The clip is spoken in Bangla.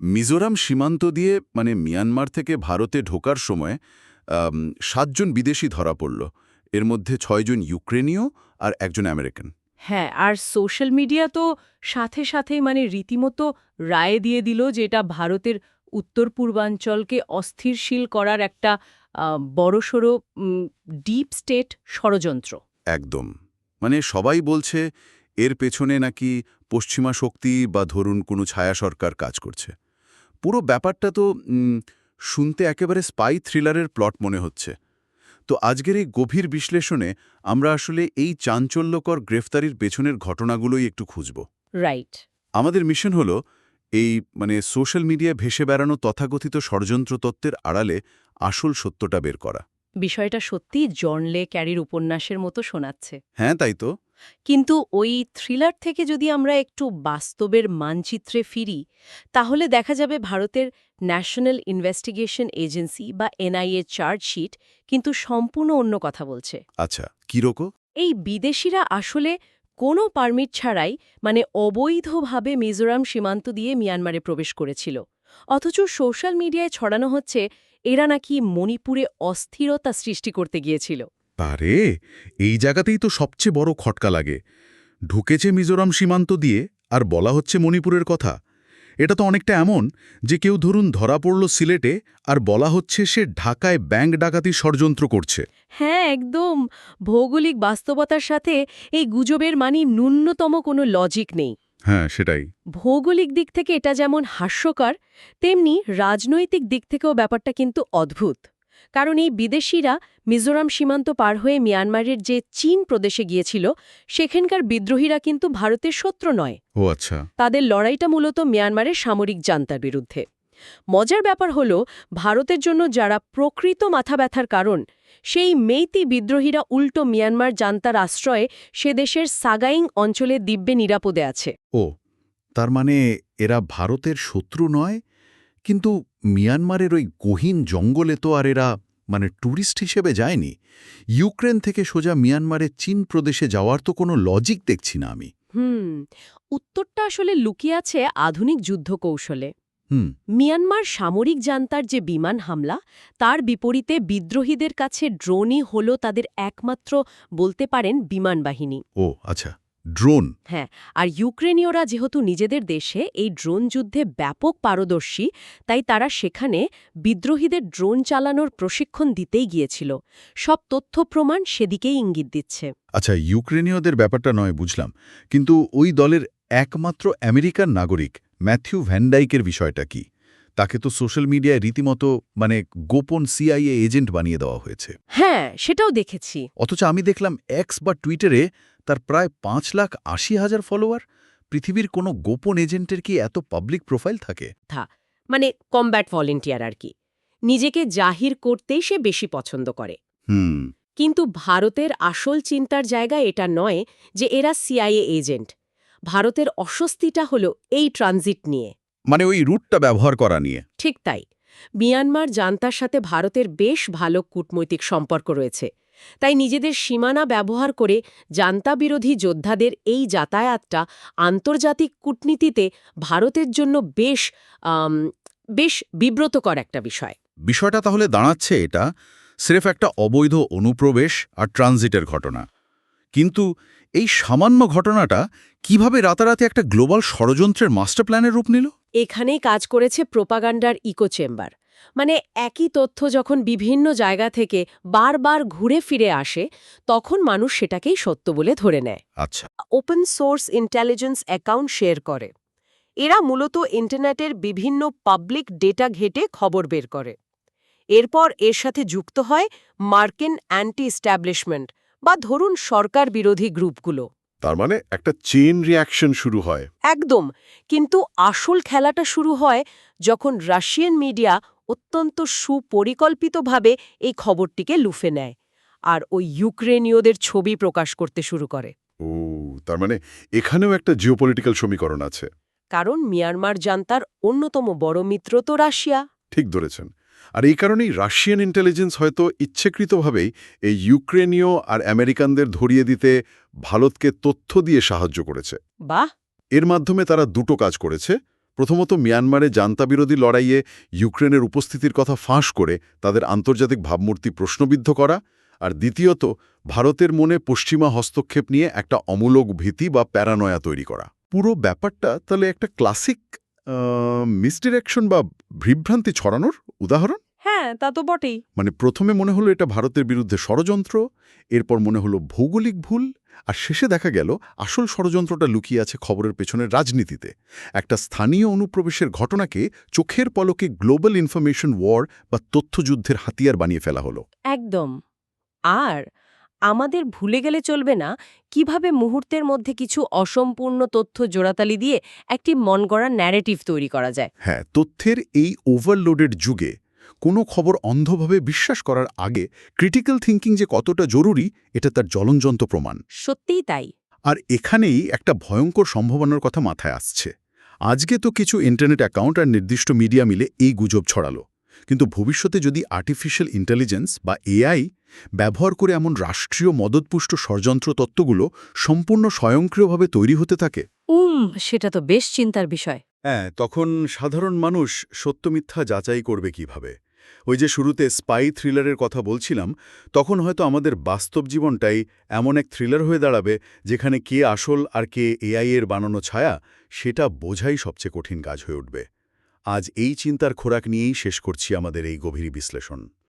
মিজোরাম সীমান্ত দিয়ে মানে মিয়ানমার থেকে ভারতে ঢোকার সময় ৭ জন বিদেশি ধরা পড়ল। এর মধ্যে ৬ জন ইউক্রেনীয় আর একজন আমেরিকান। হ্যাঁ, আর সোশ্যাল মিডিয়া তো সাথে সাথেই রীতিমতো রায় দিয়ে দিল যে এটা ভারতের উত্তর পূর্বাঞ্চলকে অস্থিরশীল করার একটা বড়সড় ডিপ স্টেট ষড়যন্ত্র। একদম। মানে সবাই বলছে এর পেছনে নাকি পশ্চিমা শক্তি বা ধরুন কোনো ছায়া সরকার কাজ করছে। পুরো ব্যাপারটা তো শুনতে একেবারে স্পাই থ্রিলারের প্লট মনে হচ্ছে। তো আজকের এই গভীর বিশ্লেষণে আমরা আসলে এই চাঞ্চল্যকর গ্রেফতারির পেছনের ঘটনাগুলোই একটু খুঁজব। রাইট। আমাদের মিশন হলো এই সোশ্যাল মিডিয়ায় ভেসে বেড়ানো তথাকথিত ষড়যন্ত্র তত্ত্বের আড়ালে আসল সত্যটা বের করা। বিষয়টা সত্যি জন লে ক্যারির উপন্যাসের মতো শোনাচ্ছে। হ্যাঁ, তাই তো। কিন্তু ওই থ্রিলার থেকে যদি আমরা একটু বাস্তবের মানচিত্রে ফিরি, তাহলে দেখা যাবে ভারতের ন্যাশনাল ইনভেস্টিগেশন এজেন্সি বা এনআইএ চার্জশিট কিন্তু সম্পূর্ণ অন্য কথা বলছে। আচ্ছা, কিরকম? এই বিদেশিরা আসলে কোনো পারমিট ছাড়াই অবৈধভাবে মিজোরাম সীমান্ত দিয়ে মিয়ানমারে প্রবেশ করেছিল। অথচ সোশ্যাল মিডিয়ায় ছড়ানো হচ্ছে এরা নাকি মণিপুরে অস্থিরতা সৃষ্টি করতে গিয়েছিল। আরে, এই জায়গাতেই তো সবচেয়ে বড় খটকা লাগে। ঢুকেছে মিজোরাম সীমান্ত দিয়ে আর বলা হচ্ছে মণিপুরের কথা। এটা তো অনেকটা এমন যে কেউ ধরুন ধরা পড়ল সিলেটে আর বলা হচ্ছে সে ঢাকায় ব্যাংক ডাকাতির ষড়যন্ত্র করছে। হ্যাঁ, একদম। ভৌগোলিক বাস্তবতার সাথে এই গুজবের ন্যূনতম কোনো লজিক নেই। হ্যাঁ, সেটাই। ভৌগোলিক দিক থেকে এটা যেমন হাস্যকর, তেমনি রাজনৈতিক দিক থেকেও ব্যাপারটা কিন্তু অদ্ভুত। কারণ এই বিদেশিরা মিজোরাম সীমান্ত পার হয়ে মিয়ানমারের যে চীন প্রদেশে গিয়েছিল, সেখানকার বিদ্রোহীরা কিন্তু ভারতের শত্রু নয়। ও আচ্ছা। তাদের লড়াইটা মূলত মিয়ানমারের সামরিক জান্তার বিরুদ্ধে। মজার ব্যাপার হলো, ভারতের জন্য যারা প্রকৃত মাথা ব্যথার কারণ, সেই মেইতি বিদ্রোহীরা উল্টো মিয়ানমার জান্তার আশ্রয়ে সে দেশের সাগাইং অঞ্চলে দিব্যে নিরাপদে আছে। ও, তার মানে এরা ভারতের শত্রু নয়, কিন্তু মিয়ানমারের ওই গহীন জঙ্গলে তো আর এরা ট্যুরিস্ট হিসেবে যায়নি। ইউক্রেন থেকে সোজা মিয়ানমারের চীন প্রদেশে যাওয়ার তো কোনো লজিক দেখছি না আমি। উত্তরটা আসলে লুকিয়ে আছে আধুনিক যুদ্ধ কৌশলে। হুম। মিয়ানমার সামরিক জান্তার যে বিমান হামলা, তার বিপরীতে বিদ্রোহীদের কাছে ড্রোনই হল তাদের একমাত্র বলতে পারেন বিমান বাহিনী। ও আচ্ছা, ড্রোন। হ্যাঁ, আর ইউক্রেনীয়রা যেহেতু নিজেদের দেশে এই ড্রোন যুদ্ধে ব্যাপক পারদর্শী, তাই তারা সেখানে বিদ্রোহীদের ড্রোন চালানোর প্রশিক্ষণ দিতেই গিয়েছিল। সব তথ্য প্রমাণ সেদিকেই ইঙ্গিত দিচ্ছে। আচ্ছা, ইউক্রেনীয়দের ব্যাপারটা নয় বুঝলাম, কিন্তু ওই দলের একমাত্র আমেরিকান নাগরিক ম্যাথিউ ভ্যানডাইকের বিষয়টা কি? তাকে তো সোশ্যাল মিডিয়ায় রীতিমতো গোপন সিআইএ এজেন্ট বানিয়ে দেওয়া হয়েছে। হ্যাঁ, সেটাও দেখেছি। অথচ আমি দেখলাম এক্স বা টুইটারে তার প্রায় 5,80,000 ফলোয়ার। পৃথিবীর কোনো গোপন এজেন্টের কি এত পাবলিক প্রোফাইল থাকে? কমব্যাট ভলেন্টিয়ার আর কি। নিজেকে জাহির করতেই সে বেশি পছন্দ করে। হুম। কিন্তু ভারতের আসল চিন্তার জায়গা এটা নয় যে এরা সিআইএ এজেন্ট। ভারতের অস্বস্তিটা হলো এই ট্রানজিট নিয়ে। ওই রুটটা ব্যবহার করা নিয়ে। ঠিক তাই। মিয়ানমার জান্তার সাথে ভারতের বেশ ভালো কূটনৈতিক সম্পর্ক রয়েছে। তাই নিজেদের সীমানা ব্যবহার করে জান্তা বিরোধী যোদ্ধাদের এই যাতায়াতটা আন্তর্জাতিক কূটনীতিতে ভারতের জন্য বেশ বিব্রতকর একটা বিষয়। বিষয়টা তাহলে দাঁড়াচ্ছে এটা স্রেফ একটা অবৈধ অনুপ্রবেশ আর ট্রানজিটের ঘটনা। কিন্তু এই সামান্য ঘটনাটা কিভাবে রাতারাতি একটা গ্লোবাল ষড়যন্ত্রের মাস্টার প্ল্যানের রূপ নিল? এখানেই কাজ করেছে প্রোপাগান্ডার ইকো চেম্বার। একই তথ্য যখন বিভিন্ন জায়গা থেকে বারবার ঘুরে ফিরে আসে, তখন মানুষ সেটাকেই সত্য বলে ধরে নেয়। আচ্ছা। Open source intelligence account share করে। এরা মূলত ইন্টারনেটের বিভিন্ন পাবলিক ডেটা ঘেঁটে খবর বের করে। এরপর এর সাথে যুক্ত হয় মার্কিন অ্যান্টি এস্টাবলিশমেন্ট বা ধরুন সরকার বিরোধী গ্রুপগুলো। তার মানে একটা চেইন রিঅ্যাকশন শুরু হয়। একদম। কিন্তু আসল খেলাটা শুরু হয় যখন রাশিয়ান মিডিয়া অত্যন্ত সুপরিকল্পিতভাবে এই খবরটিকে লুফে নেয় আর ওই ইউক্রেনীয়দের ছবি প্রকাশ করতে শুরু করে। ও, তার মানে এখানেও একটা জিওপলিটিক্যাল সমীকরণ আছে। কারণ মিয়ানমার জান্তার অন্যতম বড় মিত্র তো রাশিয়া। ঠিক ধরেছেন। আর এই কারণেই রাশিয়ান ইন্টেলিজেন্স হয়তো ইচ্ছাকৃতভাবেই এই ইউক্রেনীয় আর আমেরিকানদের ধরিয়ে দিতে ভারতকে তথ্য দিয়ে সাহায্য করেছে। বাহ। এর মাধ্যমে তারা দুটো কাজ করেছে। প্রথমত মিয়ানমারে জান্তাবিরোধী লড়াইয়ে ইউক্রেনের উপস্থিতির কথা ফাঁস করে তাদের আন্তর্জাতিক ভাবমূর্তি প্রশ্নবিদ্ধ করা, আর দ্বিতীয়ত ভারতের মনে পশ্চিমা হস্তক্ষেপ নিয়ে একটা অমূলক ভীতি বা প্যারানয়া তৈরি করা। পুরো ব্যাপারটা তাহলে একটা ক্লাসিক মিসডিরেকশন বা বিভ্রান্তি ছড়ানোর উদাহরণ। হ্যাঁ, তা তো বটেই। মানে প্রথমে মনে হলো এটা ভারতের বিরুদ্ধে ষড়যন্ত্র, এরপর মনে হলো ভৌগোলিক ভুল, আর শেষে দেখা গেল আসল ষড়যন্ত্রটা লুকিয়ে আছে খবরের পেছনের রাজনীতিতে। একটা স্থানীয় অনুপ্রবেশের ঘটনাকে চোখের পলকে গ্লোবাল ইনফরমেশন ওয়ার বা তথ্যযুদ্ধের হাতিয়ার বানিয়ে ফেলা হলো। একদম। আর আমাদের ভুলে গেলে চলবে না কিভাবে মুহূর্তের মধ্যে কিছু অসম্পূর্ণ তথ্য জোড়াতালি দিয়ে একটি মনগড়া ন্যারেটিভ তৈরি করা যায়। হ্যাঁ, তথ্যের এই ওভারলোডেড যুগে কোনো খবর অন্ধভাবে বিশ্বাস করার আগে ক্রিটিক্যাল থিঙ্কিং যে কতটা জরুরি এটা তার জ্বলন্ত প্রমাণ। সত্যিই তাই। আর এখানেই একটা ভয়ঙ্কর সম্ভাবনার কথা মাথায় আসছে। আজকে তো কিছু ইন্টারনেট অ্যাকাউন্ট আর নির্দিষ্ট মিডিয়া মিলে এই গুজব ছড়ালো, কিন্তু ভবিষ্যতে যদি আর্টিফিশিয়াল ইন্টেলিজেন্স বা এআই ব্যবহার করে এমন রাষ্ট্রীয় মদতপুষ্ট ষড়যন্ত্র তত্ত্বগুলো সম্পূর্ণ স্বয়ংক্রিয়ভাবে তৈরি হতে থাকে, সেটা তো বেশ চিন্তার বিষয়। হ্যাঁ, তখন সাধারণ মানুষ সত্য মিথ্যা যাচাই করবে কিভাবে? ওই যে শুরুতে স্পাই থ্রিলারের কথা বলছিলাম, তখন হয়তো আমাদের বাস্তব জীবনটাই এমন এক থ্রিলার হয়ে দাঁড়াবে যেখানে কে আসল আর কে এআই এর বানানো ছায়া সেটা বোঝাই সবচেয়ে কঠিন কাজ হয়ে উঠবে। আজ এই চিন্তার খোরাক নিয়েই শেষ করছি আমাদের এই গভীর বিশ্লেষণ।